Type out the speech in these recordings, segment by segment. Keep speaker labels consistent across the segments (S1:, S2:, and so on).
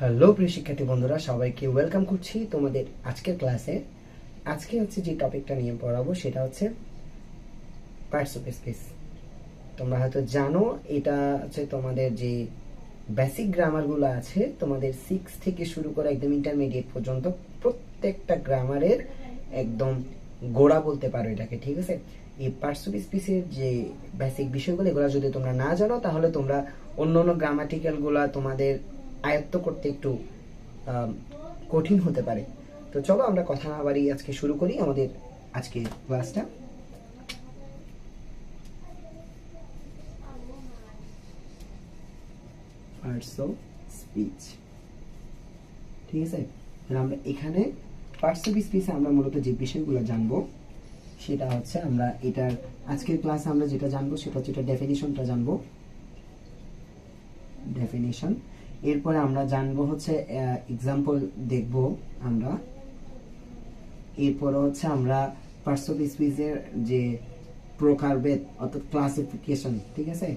S1: Hello প্রিয় শিক্ষার্থী বন্ধুরা, সবাইকে ওয়েলকাম করছি তোমাদের আজকের ক্লাসে। আজকে হচ্ছে যে টপিকটা নিয়ে পড়াবো সেটা হচ্ছে পার্টস অফ স্পিচ। তোমরা হয়তো জানো এটা হচ্ছে তোমাদের যে বেসিক গ্রামারগুলো আছে, তোমাদের 6 থেকে শুরু করে একদম ইন্টারমিডিয়েট পর্যন্ত প্রত্যেকটা গ্রামারের একদম গোড়া বলতে পারো এটাকে, ঠিক আছে? এই পার্টস অফ স্পিচের যে বেসিক বিষয়গুলো, এগুলো যদি তোমরা না জানো তাহলে তোমরা অন্য অন্য গ্রামাটিক্যালগুলো তোমাদের আয়ত্ত করতে একটু কঠিন হতে পারে। তো চলো আমরা কথা না বাড়িয়ে আজকে শুরু করি আমাদের আজকে ক্লাসটা। পার্টস অফ স্পিচ, ঠিক আছে? আমরা এখানে পার্টস অফ স্পিচে আমরা মূলত যে বিষয়গুলো জানবো সেটা হচ্ছে, আমরা এটার আজকের ক্লাসে আমরা যেটা জানবো সেটা হচ্ছে এটা ডেফিনিশনটা জানবো, ডেফিনিশন। এরপরে আমরা জানবো হচ্ছে এক্সাম্পল দেখব আমরা। এরপরে হচ্ছে আমরা পার্টস অফ স্পিচের যে প্রকারভেদ অর্থাৎ ক্লাসিফিকেশন, ঠিক আছে?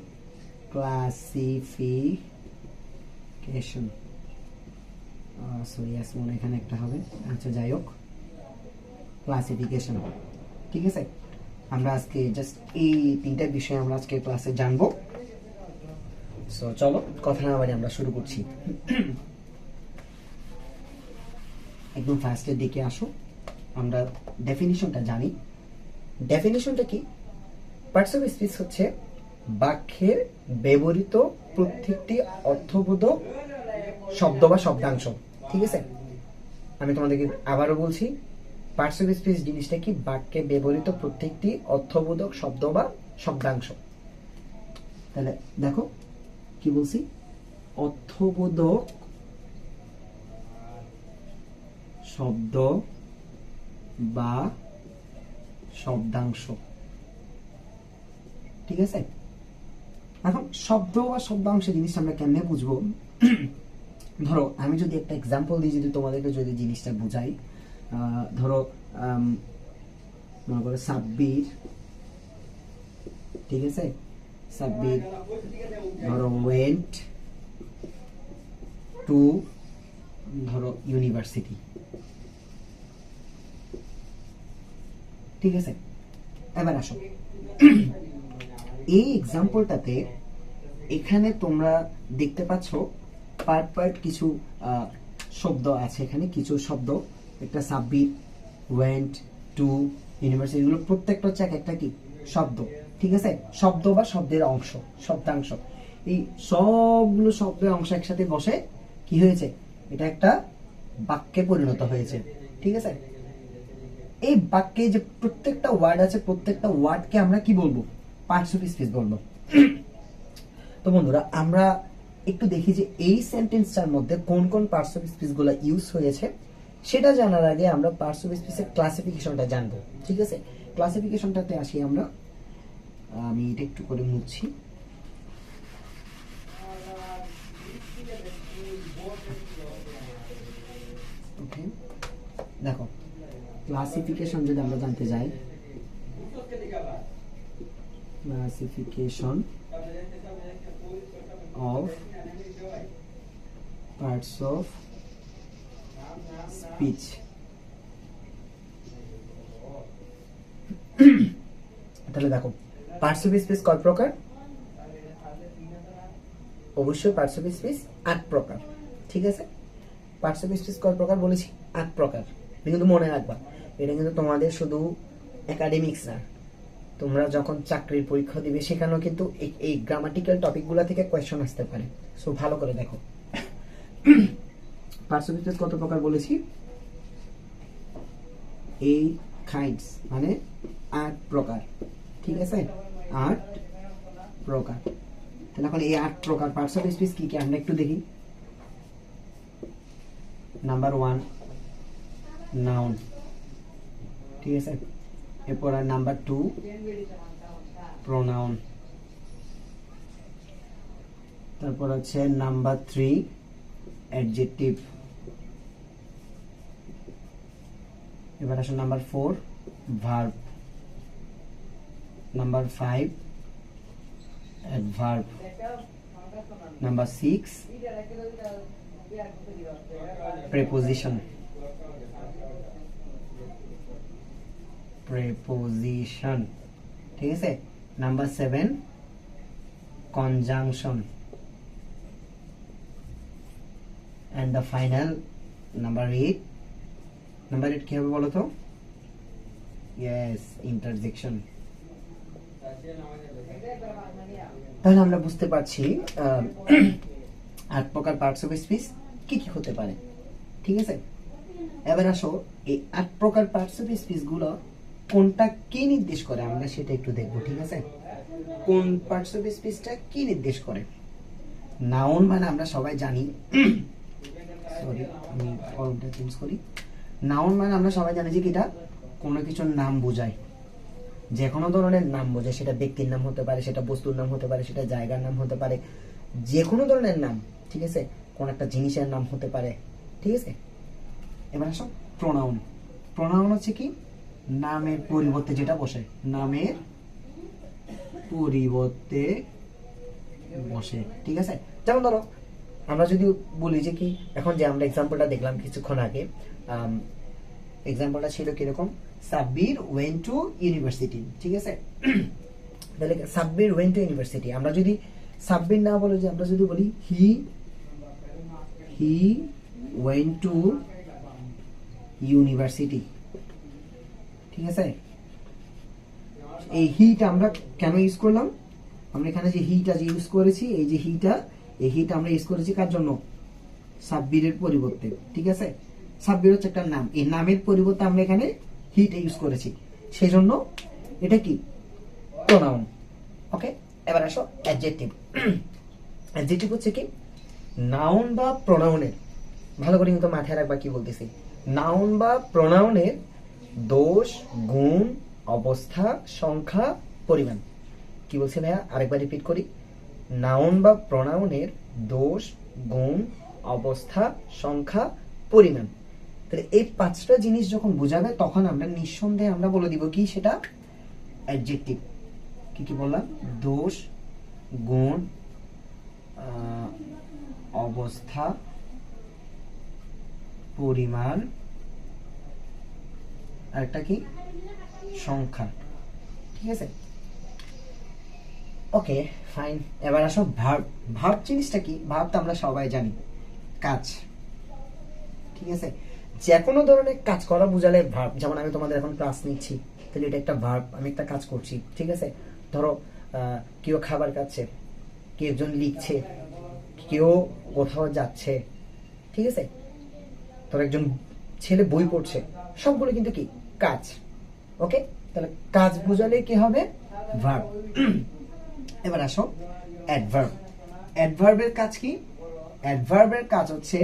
S1: ক্লাসিফিকেশন, সরি আসলে এখানে একটা হবে, আচ্ছা যাই হোক, ক্লাসিফিকেশন, ঠিক আছে? আমরা আজকে জাস্ট এই তিনটা বিষয় আমরা আজকে ক্লাসে জানবো। সো চলো কথা না বাড়ি আমরা শুরু করছি। একদম ফার্স্টের দিকে আসো, আমরা ডেফিনিশনটা জানি। ডেফিনিশনটা কি? পার্টস অফ স্পিচ হচ্ছে বাক্যের ব্যবহৃত প্রত্যেকটি অর্থবোধক শব্দ বা শব্দাংশ, ঠিক আছে? আমি তোমাদেরকে আবারও বলছি, পার্টস অফ স্পিচ জিনিসটা কি? বাক্যে ব্যবহৃত প্রত্যেকটি অর্থবোধক শব্দ বা শব্দাংশ। তাহলে দেখো কি বলছি, অর্থবোধক শব্দ বা শব্দাংশ, ঠিক আছে? এখন শব্দ বা শব্দাংশ জিনিসটা আমরা কেমনে বুঝবো? ধরো আমি যদি একটা এক্সাম্পল দিই, যদি তোমাদেরকে যদি জিনিসটা বুঝাই, ধরো মনে করো সাব্বির, ঠিক আছে? সাব্বির ধরো ওয়েন্ট টু ধরো ইউনিভার্সিটি, ঠিক আছে? এবার আসো এই এক্সাম্পলটাতে, এখানে তোমরা দেখতে পাচ্ছ পার্ট পার্ট কিছু শব্দ আছে, এখানে কিছু শব্দ, একটা সাব্বির, ওয়েন্ট টু ইউনিভার্সিটি, এগুলো প্রত্যেকটা হচ্ছে একটা কি শব্দ, ঠিক আছে? শব্দ বা শব্দের অংশ, শব্দাংশ। এই সবগুলো শব্দের অংশ একসাথে বসে কি হয়েছে? এটা একটা বাক্যে পরিণত হয়েছে, ঠিক আছে? এই বাক্যে যে প্রত্যেকটা ওয়ার্ড আছে, প্রত্যেকটা ওয়ার্ডকে আমরা কি বলবো? পার্টস অফ স্পিচ বলবো। তো বন্ধুরা, আমরা একটু দেখি যে এই সেন্টেন্সটার মধ্যে কোন কোন পার্টস অফ স্পিচ গুলো ইউজ হয়েছে। সেটা জানার আগে আমরা পার্টস অফ স্পিচের ক্লাসিফিকেশনটা জানবো, ঠিক আছে? ক্লাসিফিকেশনটাতে আসি আমরা। আমি এটা একটু করে মুছছি। ওকে, দেখো ক্লাসিফিকেশন যদি আমরা জানতে যাই, classification of parts of speech, তাহলে দেখো পার্টস অফ স্পিচ কয় প্রকার? অবশ্যই পার্টস অফ স্পিচ 8 প্রকার, ঠিক আছে? পার্টস অফ স্পিচ কয় প্রকার বলেছি? 8 প্রকার। কিন্তু মনে রাখবা, এটা কিন্তু তোমাদের শুধু একাডেমিক্স না, তোমরা যখন চাকরির পরীক্ষা দিবে সেখানেও কিন্তু এই গ্রামাটিক্যাল টপিকগুলো থেকে কোয়েশ্চন আসতে পারে। সো ভালো করে দেখো, পার্টস অফ স্পিচ কত প্রকার বলেছি? 8 কাইন্ডস, মানে 8 প্রকার, ঠিক আছে? 8 প্রকার। তাহলে এখন এই 8 প্রকার পার্টস অফ স্পিচ কি কি আমরা একটু দেখি। নাম্বার 1 নাউন, ঠিক আছে? এরপর নাম্বার 2 প্রোনাউন, তারপর হচ্ছে নাম্বার 3 অ্যাডজেক্টিভ, এবার আসো number 4 verb, number 5 adverb, number 6 preposition, preposition, ঠিক আছে। Number 7 conjunction, and the final number 8, number 8 কি হবে বলো তো? Yes, interjection. তাহলে আমরা বুঝতে পারছি 8 প্রকার পার্টস অফ স্পিচ কি কি হতে পারে, ঠিক আছে। এবার আসো এই 8 প্রকার পার্টস অফ স্পিচ গুলো কোনটা কি নির্দেশ করে আমরা সেটা একটু দেখবো, ঠিক আছে। কোন পার্টস অফ স্পিচটা কি নির্দেশ করে? নাউন মানে আমরা সবাই জানি, সরি আমি কলমটা চেঞ্জ করি। নাউন মানে আমরা সবাই জানি যে এটা কোনো কিছুর নাম বোঝায়, যে কোনো ধরনের নাম বোঝায়, সেটা ব্যক্তির নাম হতে পারে, সেটা বস্তুর নাম হতে পারে, সেটা জায়গার নাম হতে পারে, যে কোনো ধরনের নাম, ঠিক আছে। কোন একটা জিনিসের নাম হতে পারে, ঠিক আছে। এবার আসো প্রোনাউন। প্রোনাউন হচ্ছে কি? নামের পরিবর্তে যেটা বসে, নামের পরিবর্তে বসে, ঠিক আছে। যেমন ধরো আমরা যদি বলি যে কি, এখন যে আমরা এক্সাম্পলটা দেখলাম কিছুক্ষণ আগে, এক্সাম্পলটা ছিল কিরকম? সাব্বির ওয়েন্ট টু ইউনিভার্সিটি, ঠিক আছে। তাহলে সাব্বির ওয়েন্ট টু ইউনিভার্সিটি, আমরা যদি সাব্বির না বলে যে আমরা যদি বলি হি ওয়েন্ট টু ইউনিভার্সিটি, ঠিক আছে। এই হিটা আমরা কেন ইউজ করলাম? আমরা এখানে যে হিটা যে ইউজ করেছি, এই যে হিটা, এই হিটা আমরা ইউজ করেছি কার জন্য? সাব্বিরের পরিবর্তে, ঠিক আছে। সাব্বির হচ্ছে একটা নাম, এই নামের পরিবর্তে আমরা এখানে হিটা ইউজ করেছি, সেই জন্য এটা কি? প্রোনাউন। ওকে, এবার আসো অ্যাডজেক্টিভ। অ্যাডজেক্টিভ হচ্ছে কি? নাউন বা প্রোনাউনের, ভালো করে কিন্তু মাথায় রাখবা কি বলতেছি, নাউন বা প্রোনাউনের দোষ, গুণ, অবস্থা, সংখ্যা, পরিমাণ। কি বলছি ভাইয়া? আরেকবার রিপিট করি। নাউন বা প্রোনাউনের দোষ, গুণ, অবস্থা, সংখ্যা, পরিমাণ। তাহলে এই 5টা জিনিস যখন বোঝাবে তখন আমরা নিঃসন্দেহে আমরা বলে দিব কি সেটা? অ্যাডজেক্টিভ। কি কি বললাম? দোষ, গুণ, অবস্থা, পরিমাণ, আরেকটা কি? সংখ্যা, ঠিক আছে। Okay fine. এবার আসো ভার্ব। ভার্ব জিনিসটা কি? ভার্ব তো আমরা সবাই জানি, কাজ, ঠিক আছে। যে কোনো ধরনের কাজ করা বোঝালে ভার্ব। যেমন আমি তোমাদের এখন ক্লাস নিচ্ছি, তাহলে এটা একটা ভার্ব, আমি একটা কাজ করছি, ঠিক আছে। ধরো কেউ খাবার খাচ্ছে, কেউ একজন লিখছে, কেউ কোথাও যাচ্ছে, ঠিক আছে। ধরো একজন ছেলে বই পড়ছে, সবগুলো কিন্তু কি? কাজ। ওকে, তাহলে কাজ বোঝালে কি হবে? ভার্ব। এবার আসো অ্যাডভার্ব। অ্যাডভার্বের কাজ কি? অ্যাডভার্বের কাজ হচ্ছে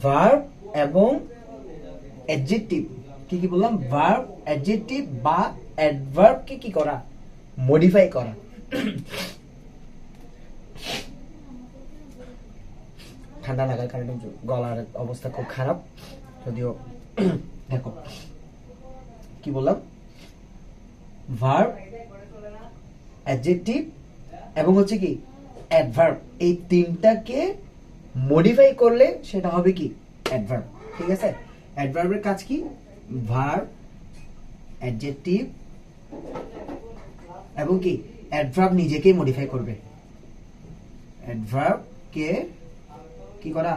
S1: ভার্ব এবং অ্যাডজেক্টিভ। কি কি বললাম? ভার্ব, অ্যাডজেক্টিভ বা অ্যাডভার্বকে কি করা? মডিফাই করা। ঠান্ডা লাগার কারণে গলার অবস্থা খুব খারাপ, যদিও দেখো কি বললাম, ভার্ব, অ্যাডজেক্টিভ এবং হচ্ছে কি অ্যাডভার্ব, এই তিনটাকে মডিফাই করলে সেটা হবে কি? অ্যাডভার্ব, ঠিক আছে। অ্যাডভার্বের কাজ কি? ভার্ব, অ্যাডজেক্টিভ এবং কি অ্যাডভার্ব নিজেকে মডিফাই করবে। অ্যাডভার্বকে কি করা?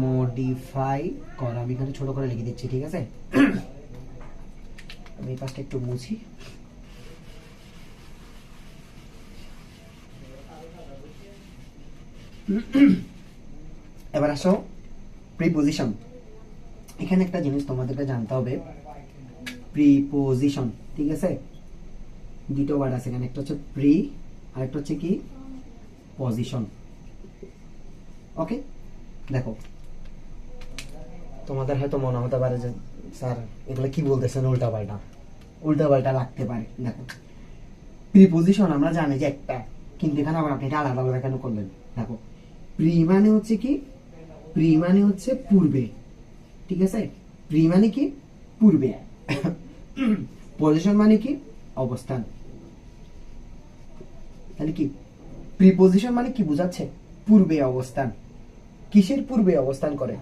S1: মডিফাই করা। আমি এখানে ছোট করে লিখে দিচ্ছি, ঠিক আছে। আমি এই পাশটা একটু মুছি। এবার আসো প্রিপোজিশন। এখানে একটা জিনিস তোমাদেরকে জানতে হবে, প্রিপোজিশন, ঠিক আছে। দুটো ওয়ার্ড আছে এখানে, একটা হচ্ছে প্রি আর একটা হচ্ছে কি? পজিশন। ওকে, দেখো তোমাদের হয়তো মনে হতে পারে যে স্যার এগুলো কি বলতেছেন, উল্টাপাল্টা। উল্টাপাল্টা লাগতে পারে। দেখো প্রিপোজিশন আমরা জানি যে একটা, কিন্তু এখানে আবার আপনি এটা আলাদা আলাদা কেন করলেন? দেখো প্রি মানে হচ্ছে কি? প্রি মানে হচ্ছে পূর্বে, ঠিক আছে। প্রি মানে কি? পূর্বে। পজিশন মানে কি? অবস্থান। তাহলে কি প্রিপোজিশন মানে কি বোঝাচ্ছে? পূর্বে অবস্থান। কিসের পূর্বে অবস্থান করে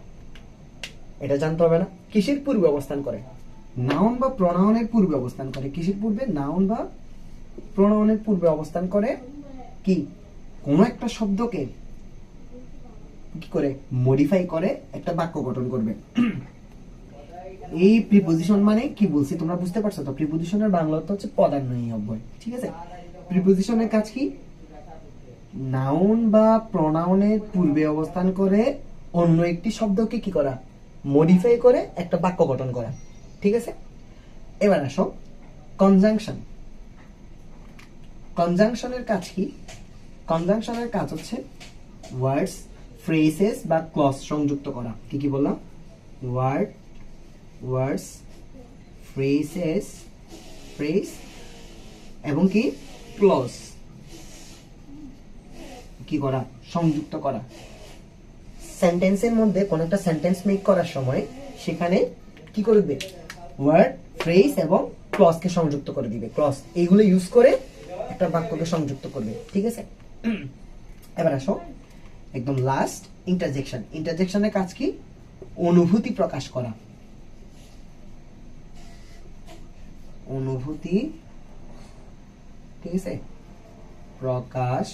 S1: এটা জানতে হবে না? কিসের পূর্বে অবস্থান করে? নাউন বা প্রোনাউনের পূর্বে অবস্থান করে। কিসের পূর্বে? নাউন বা প্রোনাউনের পূর্বে অবস্থান করে। কি কোন একটা শব্দকে কি করে মডিফাই করে একটা বাক্য গঠন করবে। এই প্রিপোজিশন মানে কি বলছি তোমরা বুঝতে পারছো তো? প্রিপোজিশনের বাংলা অর্থ হচ্ছে পদান্বয়ী অব্যয়। ঠিক আছে, প্রিপোজিশনের কাজ কি? নাউন বা প্রোনাউনের পূর্বে অবস্থান করে অন্য একটি শব্দকে কি করা? মডিফাই করে একটা বাক্য গঠন করা। ঠিক আছে, এবার আসো কনজাংশন। কনজাংশনের কাজ কি? কনজাংশনের কাজ হচ্ছে ওয়ার্ডস, ফ্রেজেস বা ক্লজ সংযুক্ত করা। কি কি বললাম? ওয়ার্ডস, ফ্রেজেস, ফ্রেজ এবং কি ক্লজ কি করা? সংযুক্ত করা। সেন্টেন্সের মধ্যে কোন একটা সেন্টেন্স মেক করার সময় সেখানে কি করবে? ওয়ার্ড, ফ্রেজ এবং ক্লজকে সংযুক্ত করে দিবে। ক্লজ এইগুলো ইউজ করে একটা বাক্যকে সংযুক্ত করবে। ঠিক আছে, এবার আসো একদম লাস্ট, ইন্টারজেকশন। ইন্টারজেকশনের কাজ কি? অনুভূতি প্রকাশ করা। অনুভূতি, ঠিক আছে, প্রকাশ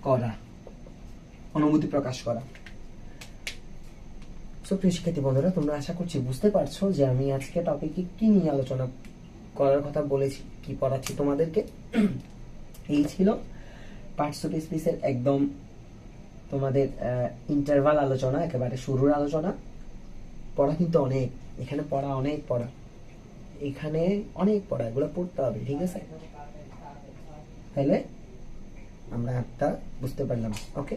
S1: করা। অনুভূতি প্রকাশ করা। সো প্রিয় শিক্ষার্থী বন্ধুরা, তোমরা আশা করছি বুঝতে পারছো যে আমি আজকে টপিকে কি নিয়ে আলোচনা করার কথা বলেছি, কি পড়াচ্ছি তোমাদেরকে। এই ছিল পার্টস অফ স্পিচের একদম তোমাদের ইন্টারভাল আলোচনা, একেবারে শুরুর আলোচনা। পড়া কিন্তু অনেক, এখানে পড়া অনেক পড়া, এখানে অনেক পড়া, এগুলো পড়তে হবে। ঠিক আছে, তাহলে আমরা একটা বুঝতে পারলাম। ওকে,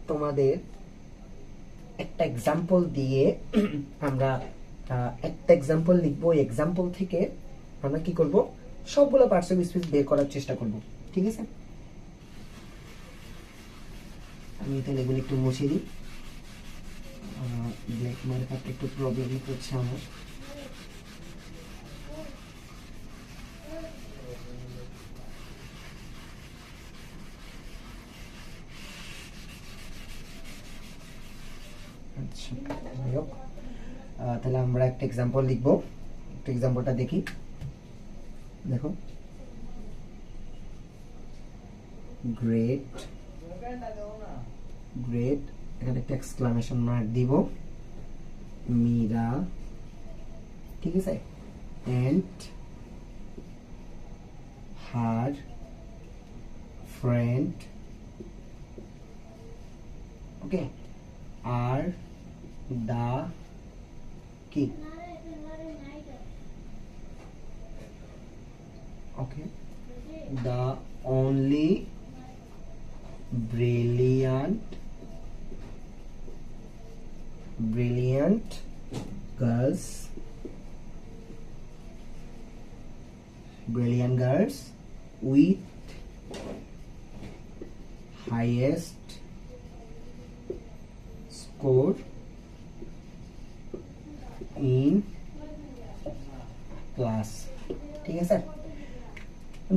S1: তোমাদের একটা এক্সাম্পল দিয়ে আমরা একটা এক্সাম্পল লিখবো। এই এক্সাম্পল থেকে আমরা কি করব? সবগুলো পার্টস অফ স্পিচ বের করার চেষ্টা করব। ঠিক আছে, আমি তাহলে এগুলো একটু মুছে দিই। ব্ল্যাক মার্কারটা একটু প্রবলেম হচ্ছে আমার। আচ্ছা, তাহলে আমরা একটা এক্সাম্পল লিখবো। একটা এক্সাম্পলটা দেখি। দেখো, গ্রেট, গ্রেট, এখানে একটা এক্সক্লামেশন মার্ক দিব। মীরা, ঠিক আছে, এন্ড হার ফ্রেন্ড, ওকে, আর দা কি, ওকে, the only brilliant girls with highest score in class। ঠিক আছে,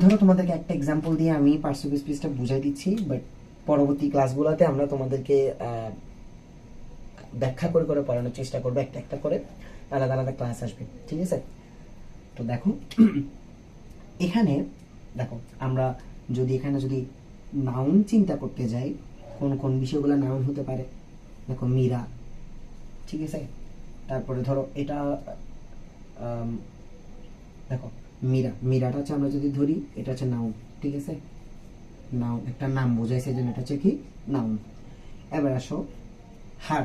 S1: ধরো তোমাদেরকে একটা এক্সাম্পল দিয়ে আমি পার্টস অফ স্পিচটা বুঝাই দিচ্ছি, বাট পরবর্তী ক্লাসগুলোতে আমরা তোমাদেরকে ব্যাখ্যা করে করে পড়ানোর চেষ্টা করবো। একটা একটা করে আলাদা আলাদা ক্লাস আসবে। ঠিক আছে, তো দেখো এখানে, দেখো আমরা যদি এখানে যদি নাউন চিন্তা করতে যাই, কোন কোন বিষয়গুলো নাউন হতে পারে? দেখো মীরা, ঠিক আছে, তারপরে ধরো এটা দেখো মীরা, মীরাটা হচ্ছে আমরা যদি ধরি এটা হচ্ছে নাউন। ঠিক আছে, নাউন, একটা নাম বোঝাইছে জন্য এটা হচ্ছে কি নাউন। এবার আসো হার,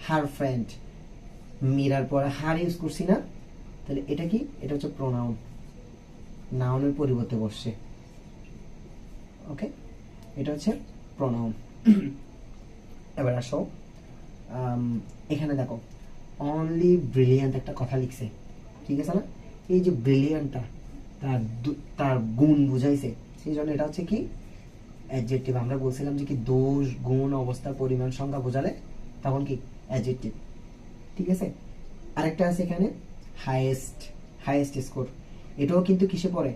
S1: হার ফ্রেন্ড, মীরার পরে হার ইউজ করছি না, তাহলে এটা কি? এটা হচ্ছে প্রোনাউন, নাউনের পরিবর্তে বসছে। ওকে, এটা হচ্ছে প্রোনাউন। এবার আসো এখানে দেখো অনলি ব্রিলিয়ান্ট একটা কথা লিখছে। ঠিক আছে না? এই যে ব্রিলিয়ান্টটা তার গুণ বুঝাইছে, সেই জন্য এটা হচ্ছে কি অ্যাডজেক্টিভ। আমরা বলছিলাম যে কি দোষ, গুণ, অবস্থা, পরিমাণ, সংখ্যা বোঝালে তখন কি অ্যাডজেক্টিভ। ঠিক আছে, আরেকটা আছে এখানে হাইয়েস্ট, হাইয়েস্ট স্কোর, এটাও কিন্তু কিসে পড়ে?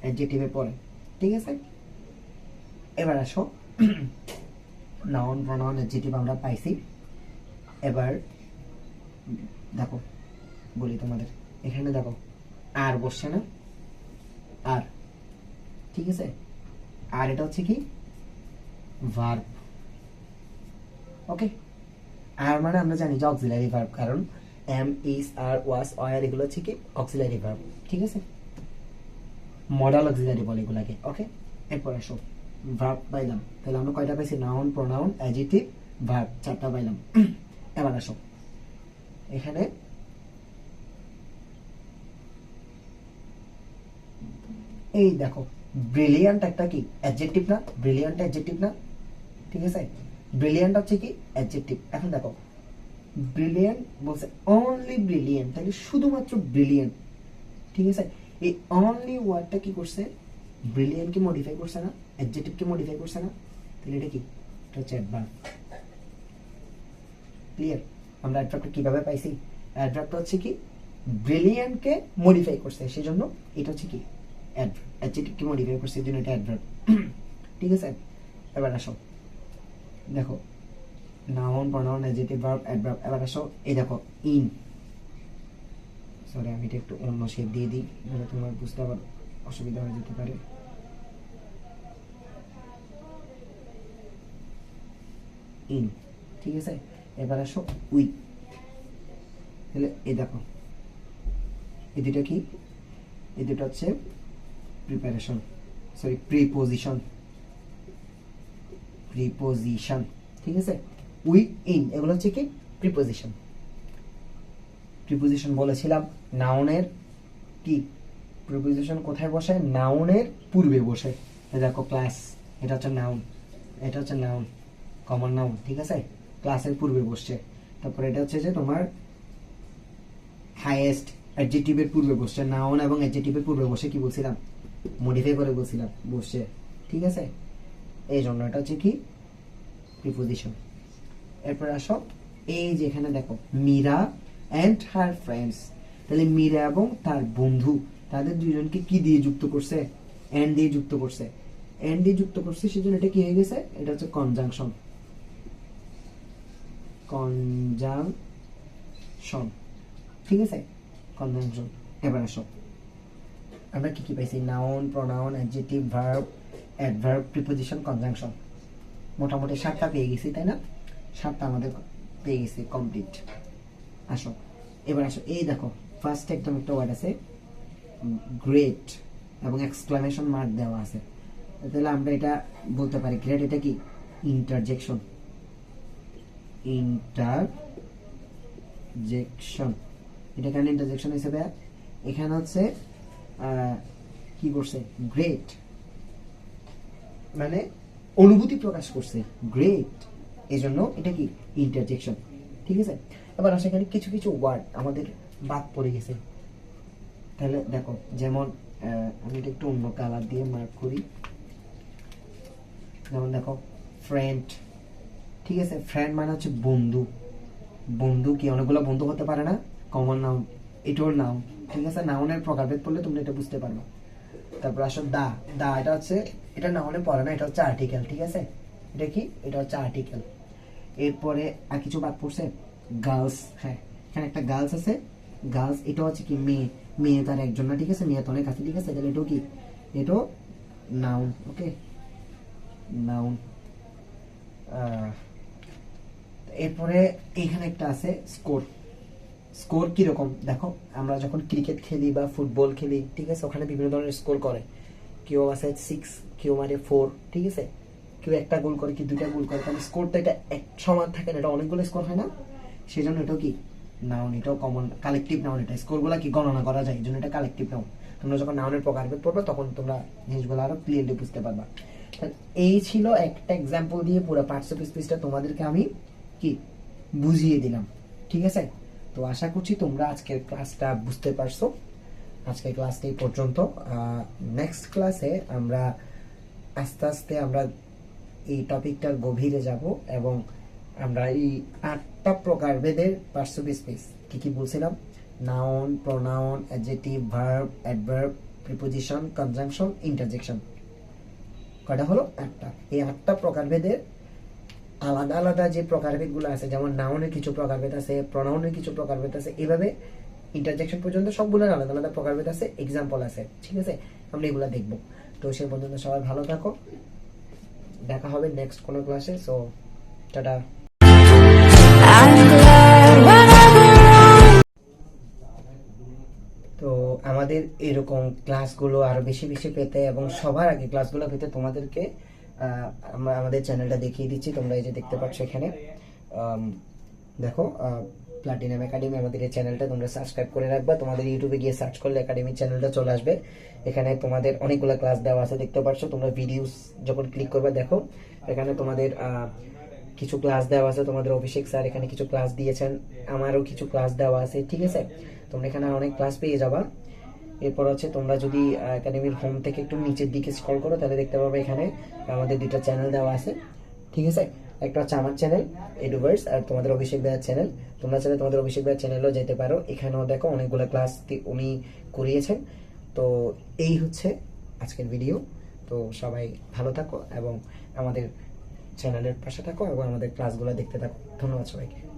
S1: অ্যাডজেক্টিভে পড়ে, ঠিক আছে। এবার আসো নাউন প্রোনাউন অ্যাডজেক্টিভ আমরা পাইছি। এবার দেখো বলি তোমাদের, এখানে দেখো আর বসছে না, আর, ঠিক আছে। আর এটা হচ্ছে কি ভার্ব, ওকে। আর মানে আমরা জানি যে অক্সিলারি ভার্ব, কারণ am, is, are, was, were এগুলো হচ্ছে কি অক্সিলারি ভার্ব, ঠিক আছে। মডাল অক্সিলারি বলে এগুলাকে, ওকে। এরপর আসো ভার্ব পাইলাম, তাহলে আমরা কয়টা পাইছি? নাউন প্রোনাউন অ্যাডজেক্টিভ ভার্ব, 4টা পাইলাম। এবার আসো এখানে এই দেখো ব্রিলিয়ান্ট একটা কি অ্যাডজেক্টিভ না? ব্রিলিয়ান্ট অ্যাডজেক্টিভ না? ঠিক আছে, ব্রিলিয়ান্ট হচ্ছে কি অ্যাডজেক্টিভ। এখন দেখো ব্রিলিয়ান্ট বলছে অনলি ব্রিলিয়ান্ট, তাহলে শুধুমাত্র ব্রিলিয়ান্ট, ঠিক আছে। এই অনলি ওয়ার্ডটা কি করছে? ব্রিলিয়ান্ট কে মডিফাই করছে না, অ্যাডজেক্টিভ কে মডিফাই করছে না, তাহলে এটা কি? এটা হচ্ছে অ্যাডভার্ব। ক্লিয়ার? আমরা অ্যাডভার্বটা কিভাবে পাইছি? অ্যাডভার্বটা হচ্ছে কি ব্রিলিয়ান্ট কে মডিফাই করছে, সেজন্য এটা হচ্ছে কি অ্যাডভার্ব। অ্যাডজেক্টিভ কে মডিফাই করছে, সেজন্য এটা অ্যাডভার্ব, ঠিক আছে। এবার আসো দেখো noun pronoun adjective verb adverb. এবার আসো এই দেখো ইন, সরি আমি এটা একটু অন্য শেপ দিয়ে দিই, তাহলে তোমার বুঝতে আবার অসুবিধা হয়ে যেতে পারে। ইন, ঠিক আছে। এবার আসো উইথ, তাহলে এই দেখো এই দুটো কি? এই দুটো হচ্ছে প্রিপারেশন, সরি প্রিপোজিশন, প্রিপোজিশন, ঠিক আছে। উইথ, ইন এগুলো হচ্ছে কি প্রিপোজিশন। প্রিপোজিশন বলেছিলাম নাউনের কি প্রিপোজিশন কোথায় বসে? নাউনের পূর্বে বসে। দেখো ক্লাস, এটা হচ্ছে নাউন, এটা হচ্ছে নাউন, কমন নাউন, ঠিক আছে, ক্লাসের পূর্বে বসছে। তারপরে এটা হচ্ছে যে তোমার হাইয়েস্ট, অ্যাডজেক্টিভের পূর্বে বসছে। নাউন এবং অ্যাডজেক্টিভের পূর্বে বসে কি বলছিলাম? মডিফাই করে বলছিলাম বসছে, ঠিক আছে। এই জন্য এটা হচ্ছে কি প্রিপোজিশন। এরপর আসো এই যে এখানে দেখো মীরা অ্যান্ড হার ফ্রেন্ডস, তাহলে মীরা এবং তার বন্ধু, তাদের দুইজনকে কি দিয়ে যুক্ত করছে? এন্ড দিয়ে যুক্ত করছে। এন্ড দিয়ে যুক্ত করছে, সেজন্য এটা কি হয়ে গেছে? এটা হচ্ছে কনজাংশন, কনজাংশন, ঠিক আছে, কনজাংশন। এবার আসো আমরা কি কি পাইছি? Noun pronoun adjective verb adverb preposition conjunction, মোটামুটি 7টা পেয়ে গেছি, তাই না? 7টা আমাদের পেয়ে গেছি, কমপ্লিট। আসো এবার আসো এই দেখো ফার্স্ট একদম একটা ওয়ার্ড আছে গ্রেট এবং এক্সক্লামেশন মার্ক দেওয়া আছে, তাহলে আমরা এটা বলতে পারি গ্রেট এটা কি ইন্টারজেকশন, ইন্টারজেকশন। এটা কেন ইন্টারজেকশন হিসেবে? এখানে হচ্ছে কি করছে? গ্রেট মানে অনুভূতি প্রকাশ করছে, গ্রেট, এজন্য এটা কি ইন্টারজেকশন, ঠিক আছে। এবার সেখানে কিছু কিছু ওয়ার্ড আমাদের বাদ পড়ে গেছে, তাহলে দেখো যেমন আমি এটা একটু অন্য কালার দিয়ে মার্ক করি, যেমন দেখো ফ্রেন্ড, ঠিক আছে। ফ্রেন্ড মানে হচ্ছে বন্ধু, বন্ধু কি অনেকগুলো বন্ধু হতে পারে না? কমন নাউন, এটাও নাউন, ঠিক আছে। নাউনের প্রকারভেদ পড়লে তোমরা এটা বুঝতে পারবে। তারপর আসো দা, দা এটা হচ্ছে, এটা নাউনে পড়ে না, এটা হচ্ছে আর্টিকেল, ঠিক আছে। এটা কি? এটা হচ্ছে আর্টিকেল। এরপরে আর কিছু বাদ পড়ছে, গার্লস, হ্যাঁ এখানে একটা গার্লস আছে, গার্লস এটা হচ্ছে কি মেয়ে, মেয়ে তার একজন না, ঠিক আছে, মেয়ে তো অনেক আছে, ঠিক আছে, তাহলে এটাও কি? এটাও নাউন, ওকে, নাউন। এরপরে এখানে একটা আছে স্কোর। স্কোর কিরকম দেখো, আমরা যখন ক্রিকেট খেলি বা ফুটবল খেলি, ঠিক আছে, ওখানে বিভিন্ন ধরনের স্কোর করে, কেউ আছে 6, কেউ মারে 4, ঠিক আছে, কেউ একটা গোল করে, কি 2টা গোল করে, তাহলে স্কোরটা এটা এক সমান থাকে না, এটা অনেকগুলো স্কোর হয় না, সেই জন্য এটাও কি নাউন, এটাও কমন কালেকটিভ নাউন। এটা স্কোরগুলো কি গণনা করা যায়, এই জন্য এটা কালেকটিভ নাউন। তোমরা যখন নাউনের প্রকারভেদ পড়বে তখন তোমরা জিনিসগুলো আরো ক্লিয়ারলি বুঝতে পারবা। এই ছিল একটা এক্সাম্পল দিয়ে পুরো পার্টস অফ স্পিচটা তোমাদেরকে আমি কি বুঝিয়ে দিলাম, ঠিক আছে। তো আশা করছি তোমরা আজকের ক্লাসটা বুঝতে পারছো। আজকের ক্লাসটা এই পর্যন্ত। নেক্সট ক্লাসে আমরা আস্তে আস্তে আমরা এই টপিকটার গভীরে যাব এবং আমরা এই 8টা প্রকারভেদের পার্টস অফ স্পিচ কি কি বলছিলাম, noun pronoun adjective verb adverb preposition, conjunction, interjection. কয়টা হলো? 8টা। এই 8টা প্রকারভেদের আলাদা আলাদা যে প্রকারভেদগুলো আছে, যেমন নাউনের কিছু প্রকারভেদ আছে, প্রনাউনের কিছু প্রকারভেদ আছে, এভাবে ইন্টারজেকশন পর্যন্ত সবগুলোর আলাদা আলাদা প্রকারভেদ আছে, এক্সাম্পল আছে। ঠিক আছে, আমরা এগুলো দেখবো। তো সে পর্যন্ত সবাই ভালো থাকো, দেখা হবে নেক্সট কোনো ক্লাসে। So tata. তো আমাদের এরকম ক্লাসগুলো আরো বেশি বেশি পেতে এবং সবার আগে ক্লাসগুলো পেতে তোমাদেরকে আমরা আমাদের চ্যানেলটা দেখিয়ে দিচ্ছি। তোমরা এই যে দেখতে পাচ্ছ এখানে, দেখো প্লাটিনাম একাডেমি, আমাদের এই চ্যানেলটা তোমরা সাবস্ক্রাইব করে রাখবা। তোমাদের ইউটিউবে গিয়ে সার্চ করলে একাডেমির চ্যানেলটা চলে আসবে। এখানে তোমাদের অনেকগুলো ক্লাস দেওয়া আছে, দেখতে পাচ্ছ। তোমরা ভিডিওস যখন ক্লিক করবে, দেখো এখানে তোমাদের কিছু ক্লাস দেওয়া আছে। তোমাদের অভিষেক স্যার এখানে কিছু ক্লাস দিয়েছেন, আমারও কিছু ক্লাস দেওয়া আছে। ঠিক আছে, তোমরা এখানে অনেক ক্লাস পেয়ে যাবা। এরপর হচ্ছে তোমরা যদি একাডেমির হোম থেকে একটু নিচের দিকে স্ক্রল করো, তাহলে দেখতে পাবে এখানে আমাদের 2টা চ্যানেল দেওয়া আছে। ঠিক আছে, একটা হচ্ছে আমার চ্যানেল এডুভার্স, আর তোমাদের অভিষেক ভাইয়ের চ্যানেল। তোমরা চাইলে তোমাদের অভিষেক ভাইয়ের চ্যানেলেও যেতে পারো। এখানেও দেখো অনেকগুলো ক্লাস উনি করিয়েছেন। তো এই হচ্ছে আজকের ভিডিও। তো সবাই ভালো থাকো এবং আমাদের চ্যানেলের পাশে থাকো এবং আমাদের ক্লাসগুলো দেখতে থাকো। ধন্যবাদ সবাইকে।